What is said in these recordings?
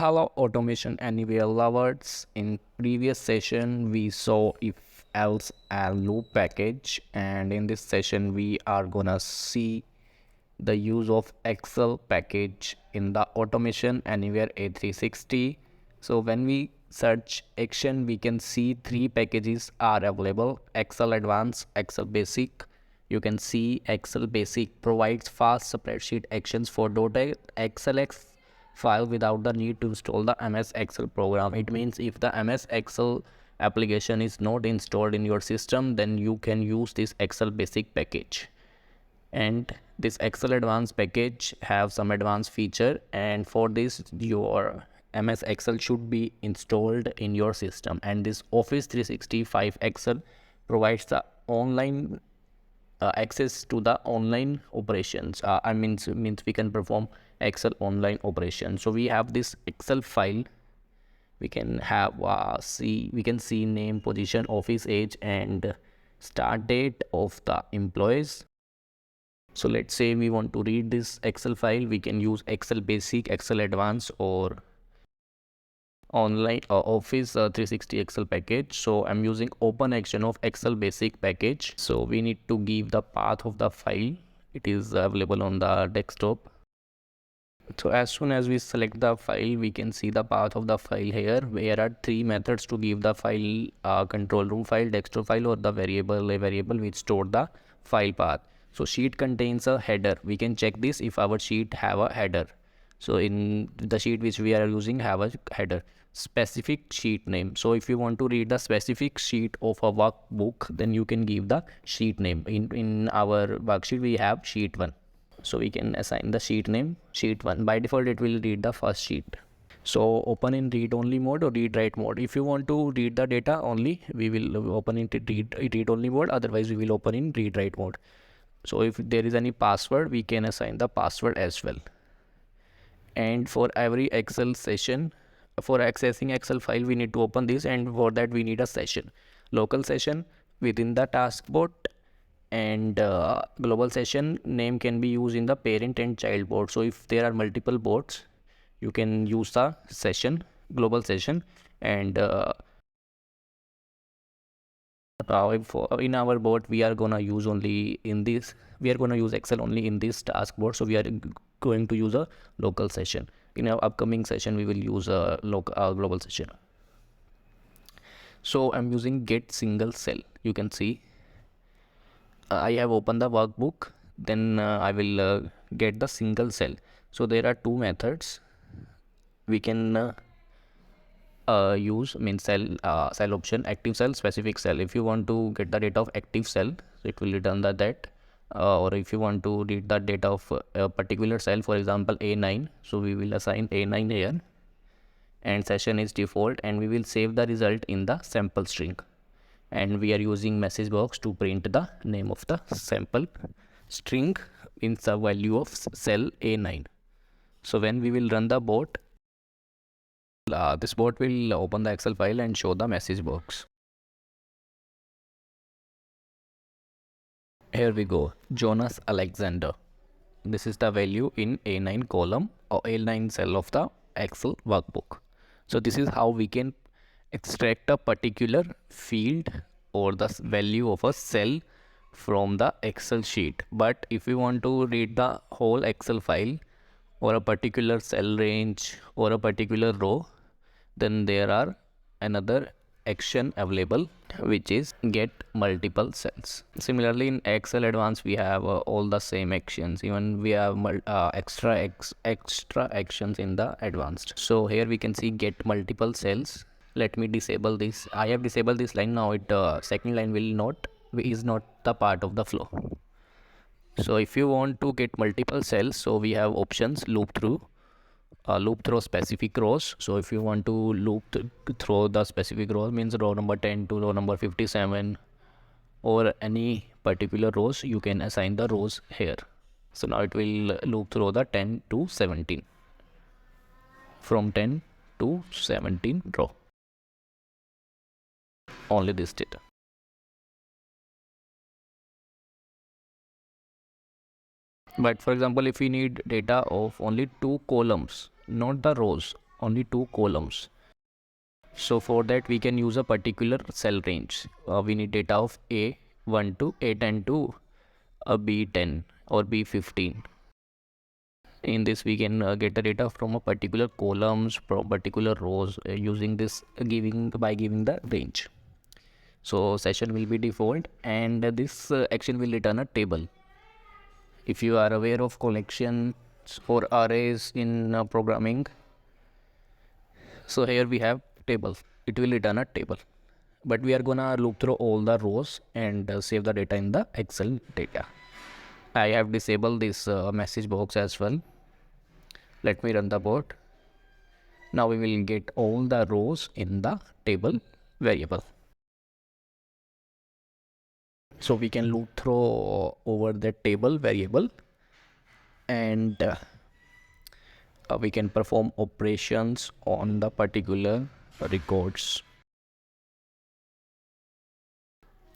Hello Automation Anywhere lovers. In previous session we saw if else and loop package, and in this session we are gonna see the use of Excel package in the Automation Anywhere A360. So when we search action, we can see three packages are available: Excel Advanced, Excel Basic. You can see Excel Basic provides fast spreadsheet actions for .xlx file without the need to install the MS Excel program. It means if the MS Excel application is not installed in your system, then you can use this Excel Basic package. And this Excel Advanced package have some advanced feature, and for this your MS Excel should be installed in your system. And this Office 365 Excel provides the online access to the online operations. I means we can perform Excel online operations. So we have this Excel file. We can have we can see name, position, office, age, and start date of the employees. So let's say we want to read this Excel file. We can use Excel Basic, Excel Advanced, or online Office 360 Excel package. So I'm using open action of Excel Basic package. So we need to give the path of the file. It is available on the desktop. So as soon as we select the file, we can see the path of the file here. There are three methods to give the file: control room file, desktop file, or the a variable which store the file path. So sheet contains a header. We can check this if our sheet have a header. So in the sheet which we are using have a header. Specific sheet name. So if you want to read the specific sheet of a workbook, then you can give the sheet name. In our worksheet we have sheet 1. So we can assign the sheet name sheet 1. By default it will read the first sheet. So open in read only mode or read write mode. If you want to read the data only, we will open it in read only mode. Otherwise we will open in read write mode. So if there is any password, we can assign the password as well. And for every Excel session, for accessing Excel file, we need to open this, and for that we need a session, local session within the task board, and global session name can be used in the parent and child board. So if there are multiple boards, you can use the session, global session. And in our board we are gonna use only in this, we are gonna use Excel only in this task board. So we are going to use a local session. In our upcoming session we will use a global session. So I'm using get single cell. You can see I have opened the workbook, then I will get the single cell. So there are two methods we can use, cell option, active cell, specific cell. If you want to get the data of active cell, so it will return that. Or if you want to read the data of a particular cell, for example A9, so we will assign A9 here, and session is default, and we will save the result in the sample string, and we are using message box to print the name of the sample string in the value of cell A9. So when we will run the bot, this bot will open the Excel file and show the message box. Here we go, Jonas Alexander. This is the value in A9 column or A9 cell of the Excel workbook. So this is how we can extract a particular field or the value of a cell from the Excel sheet. But if we want to read the whole Excel file or a particular cell range or a particular row, then there are another action available, which is get multiple cells. Similarly in Excel Advanced we have all the same actions. Even we have extra actions in the advanced. So here we can see get multiple cells. Let me disable this. I have disabled this line. Now it second line is not the part of the flow. So if you want to get multiple cells, so we have options: loop through specific rows. So if you want to loop through the specific rows, means row number 10 to row number 57 or any particular rows, you can assign the rows here. So now it will loop through the 10 to 17, from 10 to 17 row, only this data. But for example, if we need data of only 2 columns, not the rows, only 2 columns. So for that we can use a particular cell range. We need data of A1 to A10 to B10 or B15. In this we can get the data from a particular columns, from particular rows, using this giving the range. So session will be default, and this action will return a table. If you are aware of collections or arrays in programming, so here we have table, it will return a table, but we are gonna loop through all the rows and save the data in the Excel data. I have disabled this message box as well. Let me run the board. Now we will get all the rows in the table variable. So we can loop through over the table variable, and we can perform operations on the particular records.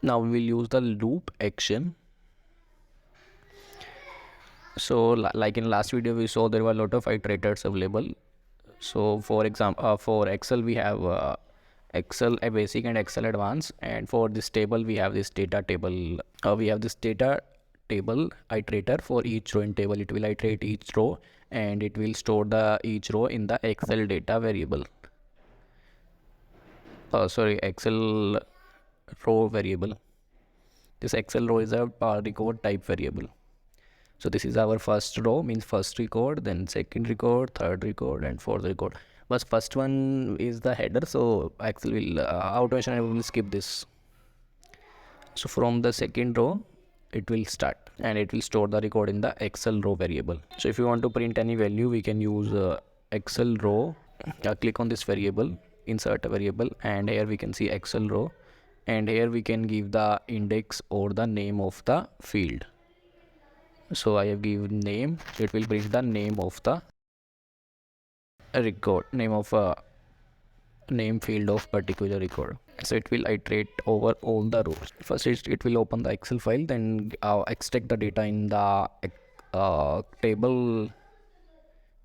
Now we will use the loop action. So like in last video we saw there were a lot of iterators available. So for example, for Excel we have Excel a basic and Excel advanced, and for this table we have this data table. We have this data table iterator. For each row in table it will iterate each row, and it will store the each row in the Excel data variable. Sorry, Excel row variable. This Excel row is a record type variable. So this is our first row, means first record, then second record, third record, and fourth record. But first one is the header, so Excel will automation will skip this. So from the second row it will start, and it will store the record in the Excel row variable. So if you want to print any value, we can use Excel row. Click on this variable, insert a variable, and here we can see Excel row, and here we can give the index or the name of the field. So I have given name. It will print the name of the record, name of a name field of particular record. So it will iterate over all the rows. First it will open the Excel file, then extract the data in the table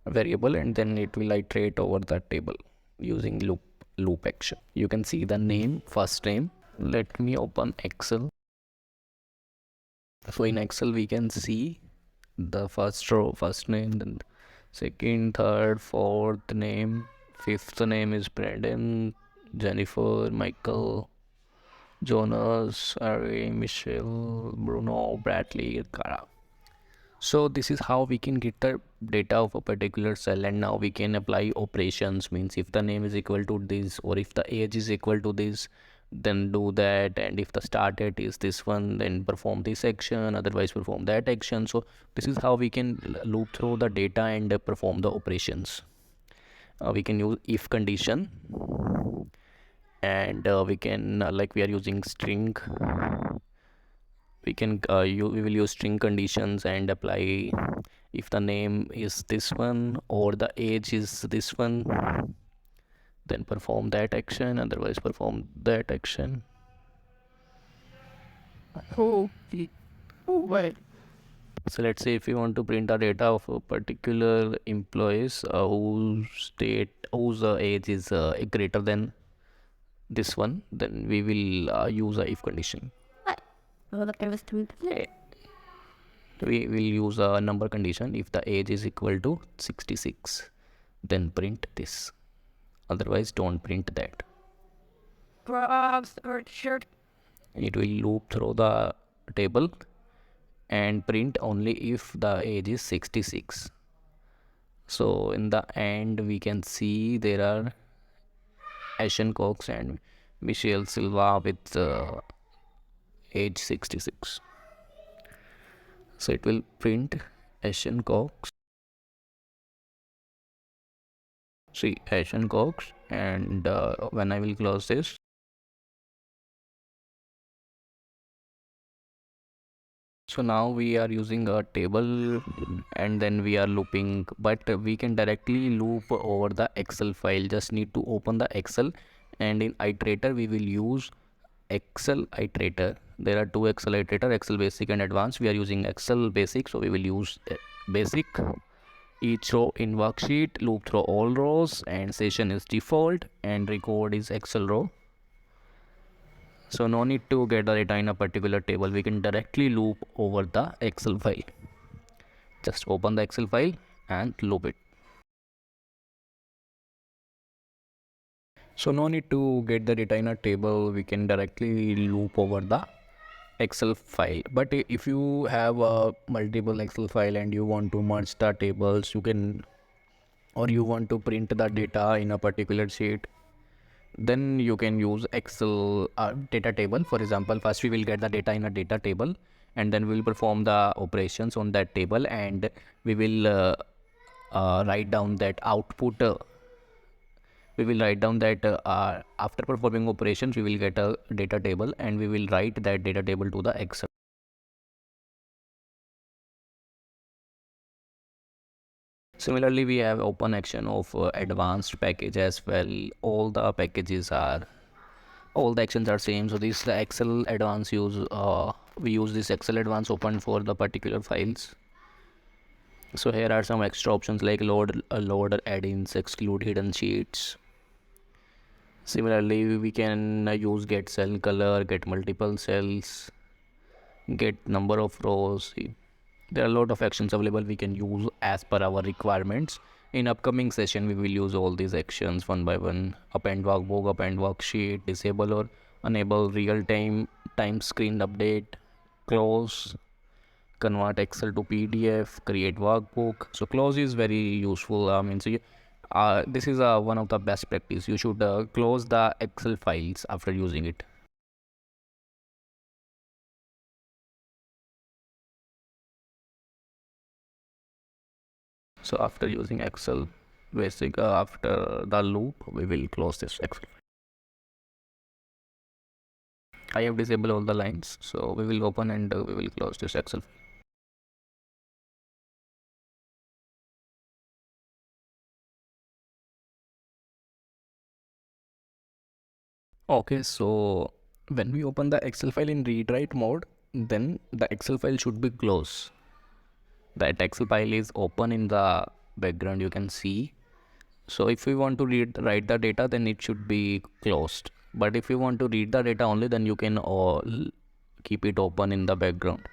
variable, and then it will iterate over the table using loop action. You can see the name, first name. Let me open Excel. So in Excel we can see the first row, first name, then second, third, fourth name, fifth name is Brandon, Jennifer, Michael, Jonas, Ari, Michelle, Bruno, Bradley, Cara. So this is how we can get the data of a particular cell, and now we can apply operations. Means if the name is equal to this, or if the age is equal to this, then do that, and if the start date is this one, then perform this action, otherwise perform that action. So this is how we can loop through the data and perform the operations. We can use if condition, and we can like we are using string, we can we will use string conditions and apply. If the name is this one or the age is this one, then perform that action, otherwise perform that action. Oh, wait. So let's say if we want to print the data of a particular employees whose age is greater than this one, then we will use a if condition. We will use a number condition. If the age is equal to 66, then print this, otherwise don't print that. It will loop through the table and print only if the age is 66. So in the end we can see there are Ashen Cox and Michelle Silva with age 66. So it will print Ashen Cox. See Ashen Cox, and when I will close this, so now we are using a table and then we are looping, but we can directly loop over the Excel file. Just need to open the Excel, and in iterator we will use Excel iterator. There are two Excel iterator, Excel basic and advanced. We are using Excel basic, so we will use basic, each row in worksheet, loop through all rows, and session is default, and record is Excel row. So no need to get the data in a particular table, we can directly loop over the Excel file. Just open the Excel file and loop it. So no need to get the data in a table, we can directly loop over the Excel file. But if you have a multiple Excel file and you want to merge the tables, you can, or you want to print the data in a particular sheet, then you can use Excel data table. For example, first we will get the data in a data table, and then we will perform the operations on that table, and we will write down that output. We will write down that after performing operations we will get a data table, and we will write that data table to the Excel. Similarly, we have open action of advanced package as well. All the packages are, all the actions are same. So this the Excel advanced use, we use this Excel advanced open for the particular files. So here are some extra options like load add-ins, exclude hidden sheets. Similarly, we can use get cell color, get multiple cells, get number of rows. There are a lot of actions available we can use as per our requirements. In upcoming session we will use all these actions one by one. Append workbook, append worksheet, disable or enable real time screen update, close, convert Excel to PDF, create workbook. So close is very useful. This is one of the best practice. You should close the Excel files after using it. So after using Excel basic, after the loop we will close this Excel. I have disabled all the lines, so we will open and we will close this Excel. Okay, so when we open the Excel file in read write mode, then the Excel file should be closed. That Excel file is open in the background, you can see. So if we want to write the data, then it should be closed. But if you want to read the data only, then you can keep it open in the background.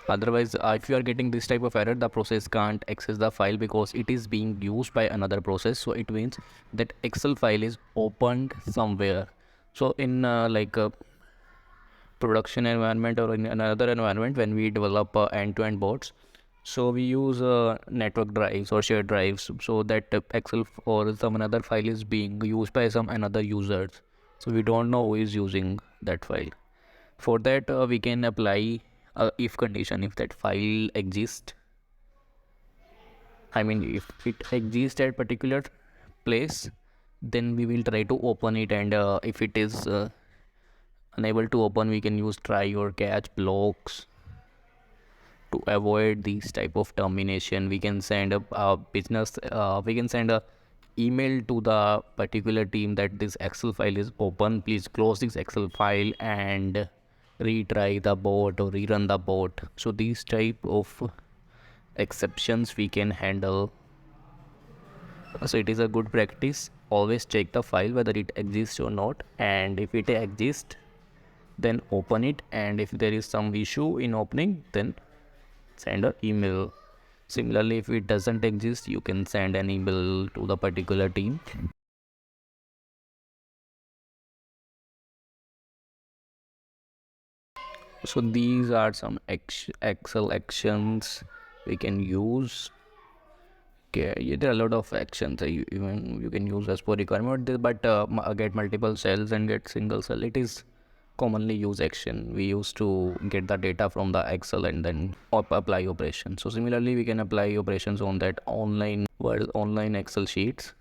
Otherwise, if you are getting this type of error, the process can't access the file because it is being used by another process. So it means that Excel file is opened somewhere. So in production environment or in another environment, when we develop end-to-end bots, so we use network drives or shared drives, so that Excel or some another file is being used by some another users, so we don't know who is using that file. For that we can apply a if condition. If that file exists, I mean if it exists at particular place, then we will try to open it, and if it is unable to open, we can use try or catch blocks. To avoid these type of termination, we can send a business we can send a email to the particular team that this Excel file is open, please close this Excel file and retry the bot or rerun the bot. So these type of exceptions we can handle. So it is a good practice, always check the file whether it exists or not, and if it exists then open it, and if there is some issue in opening, then send an email. Similarly, if it doesn't exist, you can send an email to the particular team. So these are some Excel actions we can use. Okay, yeah, there are a lot of actions even you can use as per requirement, but get multiple cells and get single cell, it is commonly used action. We used to get the data from the Excel and then apply operations. So similarly, we can apply operations on that online Excel sheets.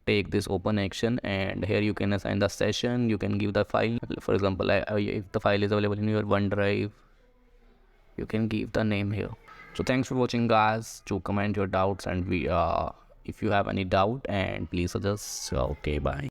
Take this open action, and here you can assign the session, you can give the file. For example, if the file is available in your OneDrive, you can give the name here. So thanks for watching guys. To comment your doubts, and we if you have any doubt, and please suggest. Okay, bye.